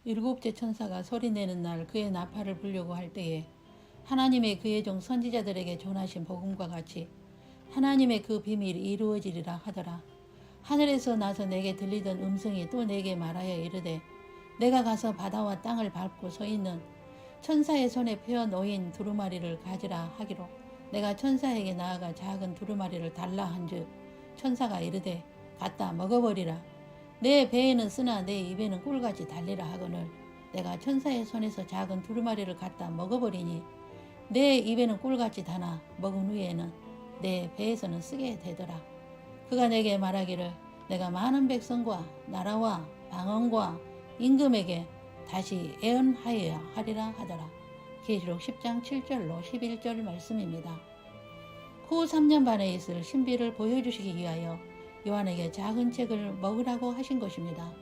일곱째 천사가 소리내는 날 그의 나팔을 불려고 할 때에 하나님의 그의 종 선지자들에게 전하신 복음과 같이 하나님의 그 비밀이 이루어지리라 하더라. 하늘에서 나서 내게 들리던 음성이 또 내게 말하여 이르되 내가 가서 바다와 땅을 밟고 서 있는 천사의 손에 펴 놓인 두루마리를 가지라 하기로 내가 천사에게 나아가 작은 두루마리를 달라 한즉 천사가 이르되 갖다 먹어버리라. 내 배에는 쓰나 내 입에는 꿀같이 달리라 하거늘 내가 천사의 손에서 작은 두루마리를 갖다 먹어버리니 내 입에는 꿀같이 다나 먹은 후에는 내 배에서는 쓰게 되더라. 그가 내게 말하기를 내가 많은 백성과 나라와 방언과 임금에게 다시 애언하여야 하리라 하더라. 계시록 10장 7절로 11절 말씀입니다. 후 3년 반에 있을 신비를 보여주시기 위하여 요한에게 작은 책을 먹으라고 하신 것입니다.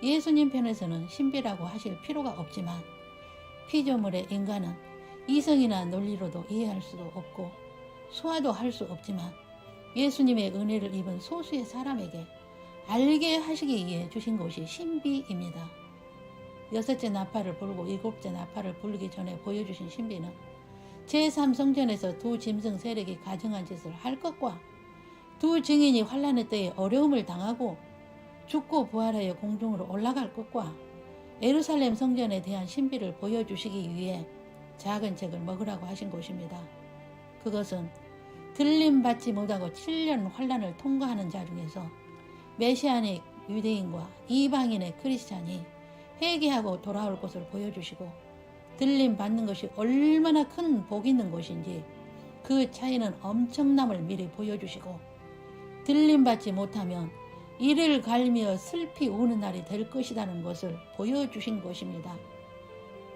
예수님 편에서는 신비라고 하실 필요가 없지만 피조물의 인간은 이성이나 논리로도 이해할 수도 없고 소화도 할 수 없지만 예수님의 은혜를 입은 소수의 사람에게 알게 하시기 위해 주신 것이 신비입니다. 여섯째 나팔을 불고 일곱째 나팔을 불기 전에 보여주신 신비는 제3성전에서 두 짐승 세력이 가증한 짓을 할 것과 두 증인이 환난의 때에 어려움을 당하고 죽고 부활하여 공중으로 올라갈 것과 예루살렘 성전에 대한 신비를 보여주시기 위해 작은 책을 먹으라고 하신 것입니다. 그것은 들림받지 못하고 7년 환난을 통과하는 자 중에서 메시아닉 유대인과 이방인의 크리스찬이 회개하고 돌아올 것을 보여주시고 들림받는 것이 얼마나 큰 복이 있는 것인지 그 차이는 엄청남을 미리 보여주시고 들림받지 못하면 이를 갈며 슬피 우는 날이 될 것이라는 것을 보여주신 것입니다.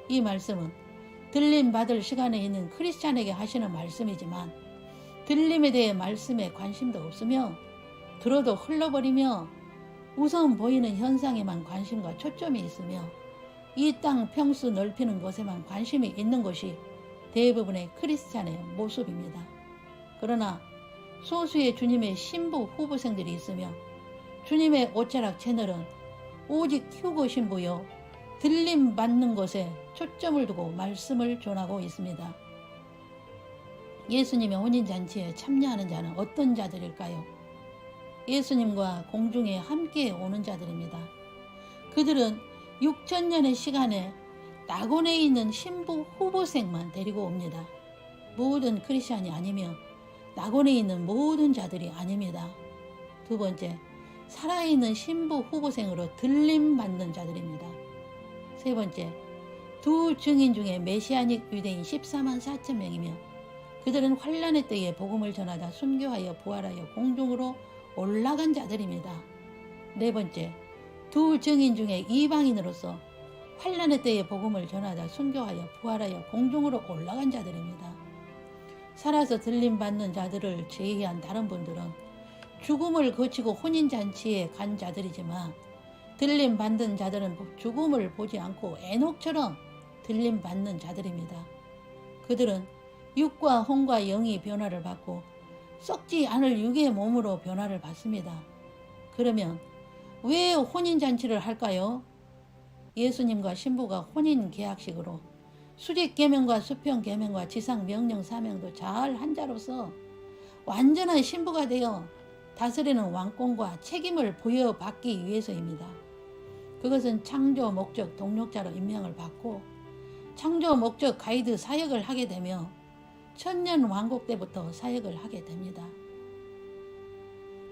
이 말씀은 들림받을 시간에 있는 크리스찬에게 하시는 말씀이지만 들림에 대해 말씀에 관심도 없으며 들어도 흘러버리며 우선 보이는 현상에만 관심과 초점이 있으며 이 땅 평수 넓히는 것에만 관심이 있는 것이 대부분의 크리스찬의 모습입니다. 그러나 소수의 주님의 신부 후보생들이 있으며 주님의 오차락 채널은 오직 휴거 신부요 들림 받는 것에 초점을 두고 말씀을 전하고 있습니다. 예수님의 혼인잔치에 참여하는 자는 어떤 자들일까요? 예수님과 공중에 함께 오는 자들입니다. 그들은 6천년의 시간에 낙원에 있는 신부 후보생만 데리고 옵니다. 모든 크리스찬이 아니며 낙원에 있는 모든 자들이 아닙니다. 두 번째, 살아있는 신부 후보생으로 들림받는 자들입니다. 세 번째, 두 증인 중에 메시아닉 유대인 14만 4천 명이며 그들은 환난의 때에 복음을 전하다 순교하여 부활하여 공중으로 올라간 자들입니다. 네 번째, 두 증인 중에 이방인으로서 환난의 때에 복음을 전하다 순교하여 부활하여 공중으로 올라간 자들입니다. 살아서 들림받는 자들을 제외한 다른 분들은 죽음을 거치고 혼인잔치에 간 자들이지만 들림받는 자들은 죽음을 보지 않고 에녹처럼 들림받는 자들입니다. 그들은 육과 혼과 영이 변화를 받고 썩지 않을 육의 몸으로 변화를 받습니다. 그러면 왜 혼인잔치를 할까요? 예수님과 신부가 혼인 계약식으로 수직 계명과 수평 계명과 지상 명령 사명도 잘 한 자로서 완전한 신부가 되어 다스리는 왕권과 책임을 부여받기 위해서입니다. 그것은 창조 목적 동력자로 임명을 받고 창조 목적 가이드 사역을 하게 되며 천년 왕국 때부터 사역을 하게 됩니다.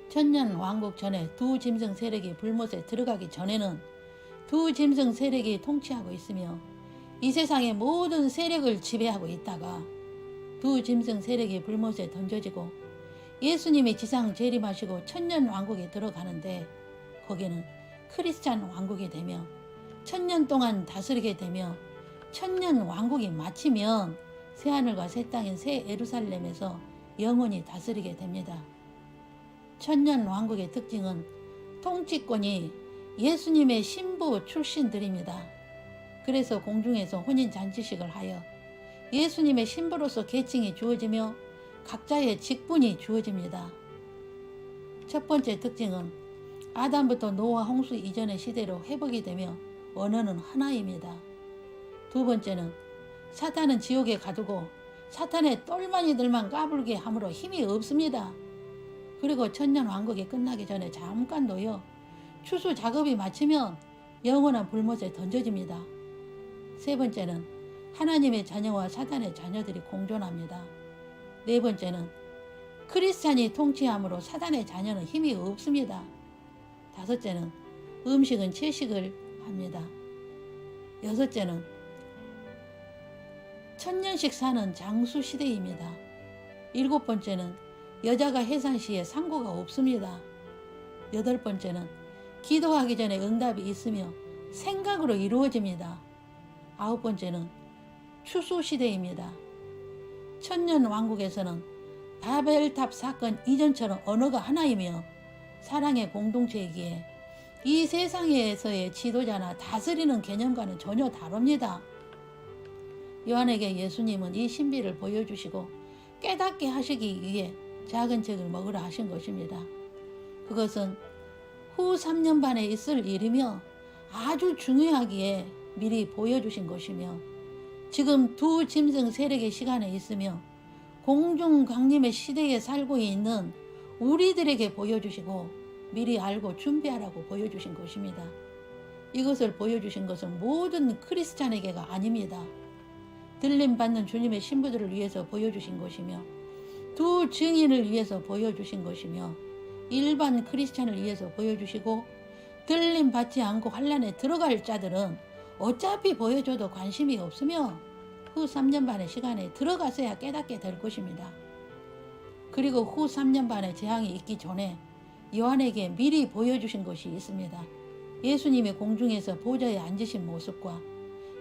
천년 왕국 전에 두 짐승 세력이 불못에 들어가기 전에는 두 짐승 세력이 통치하고 있으며 이 세상의 모든 세력을 지배하고 있다가 두 짐승 세력이 불못에 던져지고 예수님이 지상 재림하시고 천년 왕국에 들어가는데 거기는 크리스찬 왕국이 되며 천년 동안 다스리게 되며 천년 왕국이 마치면 새하늘과 새 땅인 새 예루살렘에서 영원히 다스리게 됩니다. 천년 왕국의 특징은 통치권이 예수님의 신부 출신들입니다. 그래서 공중에서 혼인잔치식을 하여 예수님의 신부로서 계층이 주어지며 각자의 직분이 주어집니다. 첫 번째 특징은 아담부터 노아 홍수 이전의 시대로 회복이 되며 언어는 하나입니다. 두 번째는 사탄은 지옥에 가두고 사탄의 똘마니들만 까불게 함으로 힘이 없습니다. 그리고 천년왕국이 끝나기 전에 잠깐 놓여 추수 작업이 마치면 영원한 불못에 던져집니다. 세 번째는 하나님의 자녀와 사탄의 자녀들이 공존합니다. 네 번째는 크리스찬이 통치함으로 사탄의 자녀는 힘이 없습니다. 다섯째는 음식은 채식을 합니다. 여섯째는 천년씩 사는 장수 시대입니다. 일곱 번째는 여자가 해산 시에 상고가 없습니다. 여덟 번째는 기도하기 전에 응답이 있으며 생각으로 이루어집니다. 아홉 번째는 추수 시대입니다. 천년 왕국에서는 바벨탑 사건 이전처럼 언어가 하나이며 사랑의 공동체이기에 이 세상에서의 지도자나 다스리는 개념과는 전혀 다릅니다. 요한에게 예수님은 이 신비를 보여주시고 깨닫게 하시기 위해 작은 책을 먹으라 하신 것입니다. 그것은 후 3년 반에 있을 일이며 아주 중요하기에 미리 보여주신 것이며 지금 두 짐승 세력의 시간에 있으며 공중 강림의 시대에 살고 있는 우리들에게 보여주시고 미리 알고 준비하라고 보여주신 것입니다. 이것을 보여주신 것은 모든 크리스찬에게가 아닙니다. 들림받는 주님의 신부들을 위해서 보여주신 것이며 두 증인을 위해서 보여주신 것이며 일반 크리스찬을 위해서 보여주시고 들림받지 않고 환란에 들어갈 자들은 어차피 보여줘도 관심이 없으며 후 3년 반의 시간에 들어가서야 깨닫게 될 것입니다. 그리고 후 3년 반의 재앙이 있기 전에 요한에게 미리 보여주신 것이 있습니다. 예수님이 공중에서 보좌에 앉으신 모습과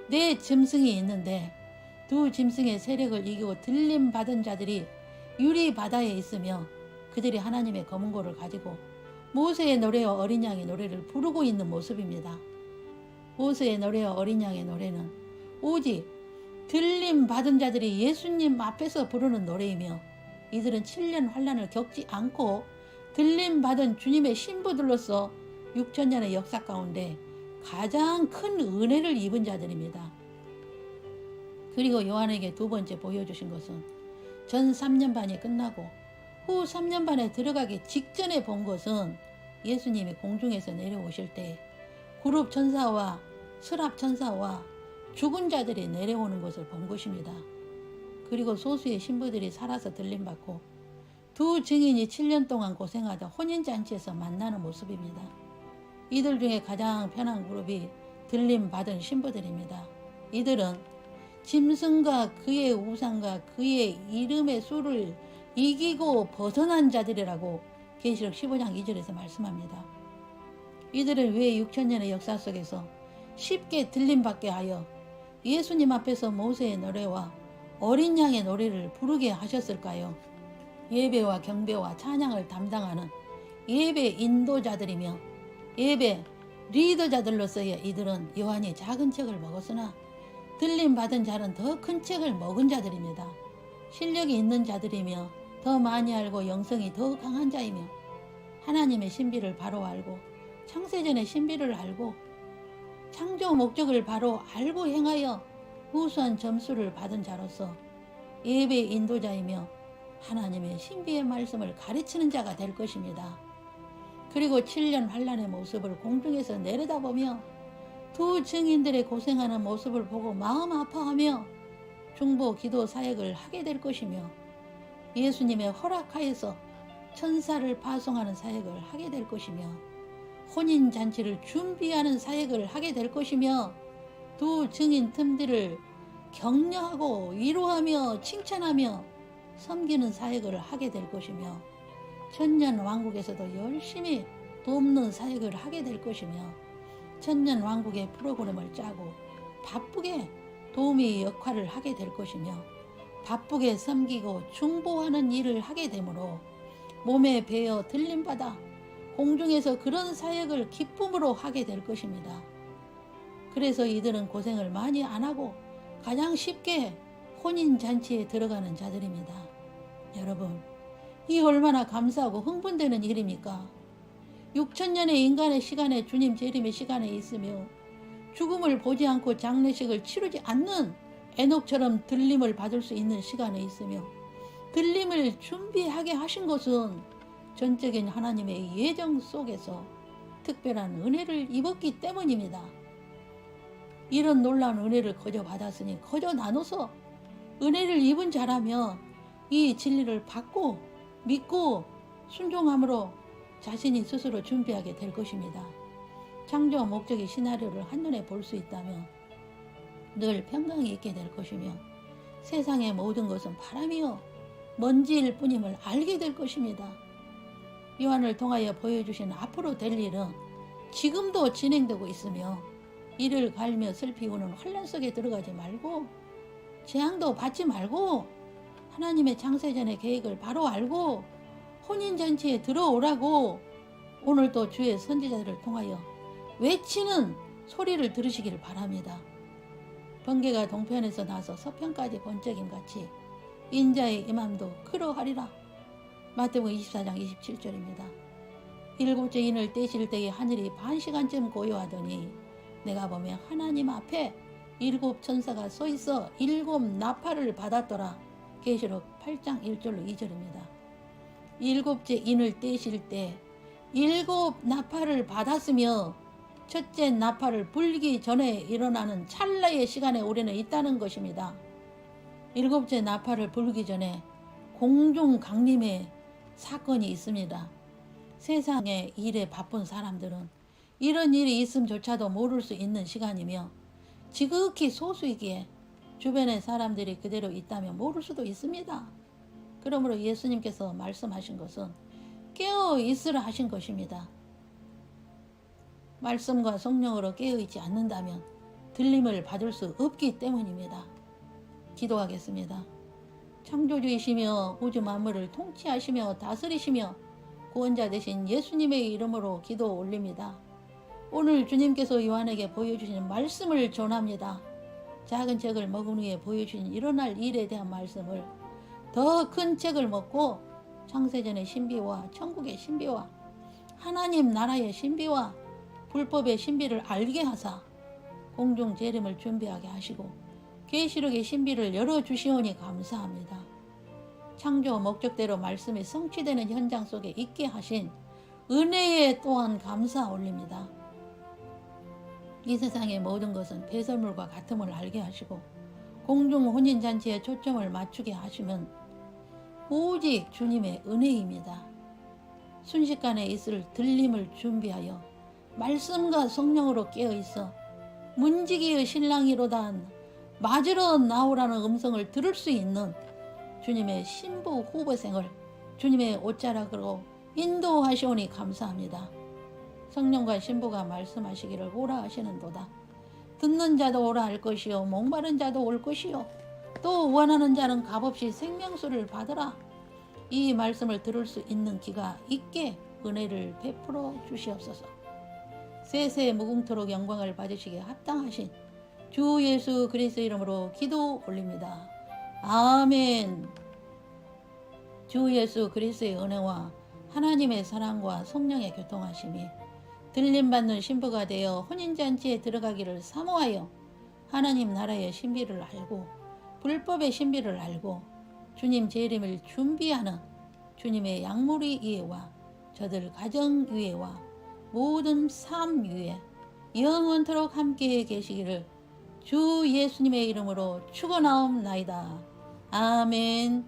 네 짐승이 있는데 두 짐승의 세력을 이기고 들림받은 자들이 유리바다에 있으며 그들이 하나님의 검은고를 가지고 모세의 노래와 어린 양의 노래를 부르고 있는 모습입니다. 모세의 노래와 어린 양의 노래는 오직 들림받은 자들이 예수님 앞에서 부르는 노래이며 이들은 7년 환란을 겪지 않고 들림받은 주님의 신부들로서 6천년의 역사 가운데 가장 큰 은혜를 입은 자들입니다. 그리고 요한에게 두 번째 보여주신 것은 전 3년 반이 끝나고 후 3년 반에 들어가기 직전에 본 것은 예수님이 공중에서 내려오실 때 구룹 천사와 스랍 천사와 죽은 자들이 내려오는 것을 본 것입니다. 그리고 소수의 신부들이 살아서 들림받고 두 증인이 7년 동안 고생하다 혼인잔치에서 만나는 모습입니다. 이들 중에 가장 편한 그룹이 들림받은 신부들입니다. 이들은 짐승과 그의 우상과 그의 이름의 수를 이기고 벗어난 자들이라고 계시록 15장 2절에서 말씀합니다. 이들은 왜 6천년의 역사 속에서 쉽게 들림받게 하여 예수님 앞에서 모세의 노래와 어린 양의 노래를 부르게 하셨을까요? 예배와 경배와 찬양을 담당하는 예배 인도자들이며 예배 리더자들로서의 이들은 요한이 작은 책을 먹었으나 들림받은 자는 더 큰 책을 먹은 자들입니다. 실력이 있는 자들이며 더 많이 알고 영성이 더 강한 자이며 하나님의 신비를 바로 알고 창세전의 신비를 알고 창조 목적을 바로 알고 행하여 우수한 점수를 받은 자로서 예배 인도자이며 하나님의 신비의 말씀을 가르치는 자가 될 것입니다. 그리고 7년 환란의 모습을 공중에서 내려다보며 두 증인들의 고생하는 모습을 보고 마음 아파하며 중보 기도 사역을 하게 될 것이며 예수님의 허락하여서 천사를 파송하는 사역을 하게 될 것이며 혼인잔치를 준비하는 사역을 하게 될 것이며 두 증인 틈들을 격려하고 위로하며 칭찬하며 섬기는 사역을 하게 될 것이며 천년 왕국에서도 열심히 돕는 사역을 하게 될 것이며 천년 왕국의 프로그램을 짜고 바쁘게 도우미 역할을 하게 될 것이며 바쁘게 섬기고 중보하는 일을 하게 되므로 몸에 베어 들림받아 공중에서 그런 사역을 기쁨으로 하게 될 것입니다. 그래서 이들은 고생을 많이 안 하고 가장 쉽게 혼인잔치에 들어가는 자들입니다. 여러분, 이 얼마나 감사하고 흥분되는 일입니까? 6천년의 인간의 시간에 주님 재림의 시간에 있으며 죽음을 보지 않고 장례식을 치르지 않는 에녹처럼 들림을 받을 수 있는 시간에 있으며, 들림을 준비하게 하신 것은 전적인 하나님의 예정 속에서 특별한 은혜를 입었기 때문입니다. 이런 놀라운 은혜를 거저 받았으니 거저 나눠서 은혜를 입은 자라면 이 진리를 받고 믿고 순종함으로 자신이 스스로 준비하게 될 것입니다. 창조와 목적의 시나리오를 한눈에 볼 수 있다면 늘 평강이 있게 될 것이며, 세상의 모든 것은 바람이요 먼지일 뿐임을 알게 될 것입니다. 요한을 통하여 보여주신 앞으로 될 일은 지금도 진행되고 있으며, 이를 갈며 슬피 우는 환난 속에 들어가지 말고 재앙도 받지 말고 하나님의 창세전의 계획을 바로 알고 혼인잔치에 들어오라고 오늘도 주의 선지자들을 통하여 외치는 소리를 들으시기를 바랍니다. 번개가 동편에서 나서 서편까지 번쩍임 같이 인자의 임함도 그러하리라. 마태복음 24장 27절입니다. 일곱째 인을 떼실 때에 하늘이 반 시간쯤 고요하더니 내가 보면 하나님 앞에 일곱 천사가 서 있어 일곱 나팔을 받았더라. 계시록 8장 1절로 2절입니다. 일곱째 인을 떼실 때 일곱 나팔을 받았으며 첫째 나팔을 불기 전에 일어나는 찰나의 시간에 우리는 있다는 것입니다. 일곱째 나팔을 불기 전에 공중 강림의 사건이 있습니다. 세상의 일에 바쁜 사람들은 이런 일이 있음조차도 모를 수 있는 시간이며, 지극히 소수이기에 주변의 사람들이 그대로 있다면 모를 수도 있습니다. 그러므로 예수님께서 말씀하신 것은 깨어 있으라 하신 것입니다. 말씀과 성령으로 깨어있지 않는다면 들림을 받을 수 없기 때문입니다. 기도하겠습니다. 창조주이시며 우주 만물을 통치하시며 다스리시며 구원자 되신 예수님의 이름으로 기도 올립니다. 오늘 주님께서 요한에게 보여주신 말씀을 전합니다. 작은 책을 먹은 후에 보여주신 일어날 일에 대한 말씀을 더 큰 책을 먹고 창세전의 신비와 천국의 신비와 하나님 나라의 신비와 불법의 신비를 알게 하사 공중 재림을 준비하게 하시고 계시록의 신비를 열어주시오니 감사합니다. 창조 목적대로 말씀이 성취되는 현장 속에 있게 하신 은혜에 또한 감사 올립니다. 이 세상의 모든 것은 배설물과 같음을 알게 하시고 공중 혼인잔치에 초점을 맞추게 하시면 오직 주님의 은혜입니다. 순식간에 있을 들림을 준비하여 말씀과 성령으로 깨어있어 문지기의 신랑이로다 맞으러 나오라는 음성을 들을 수 있는 주님의 신부 후보생을 주님의 옷자락으로 인도하시오니 감사합니다. 성령과 신부가 말씀하시기를 오라 하시는도다. 듣는 자도 오라 할 것이요 목마른 자도 올 것이요 또 원하는 자는 값없이 생명수를 받으라. 이 말씀을 들을 수 있는 귀가 있게 은혜를 베풀어 주시옵소서. 세세 무궁토록 영광을 받으시기에 합당하신 주 예수 그리스도 이름으로 기도 올립니다. 아멘. 주 예수 그리스도의 은혜와 하나님의 사랑과 성령의 교통하심이 들림받는 신부가 되어 혼인잔치에 들어가기를 사모하여 하나님 나라의 신비를 알고 불법의 신비를 알고 주님 재림을 준비하는 주님의 양무리 이해와 저들 가정 위에와 모든 삶 위에 영원토록 함께 계시기를 주 예수님의 이름으로 축원하옵나이다. 아멘.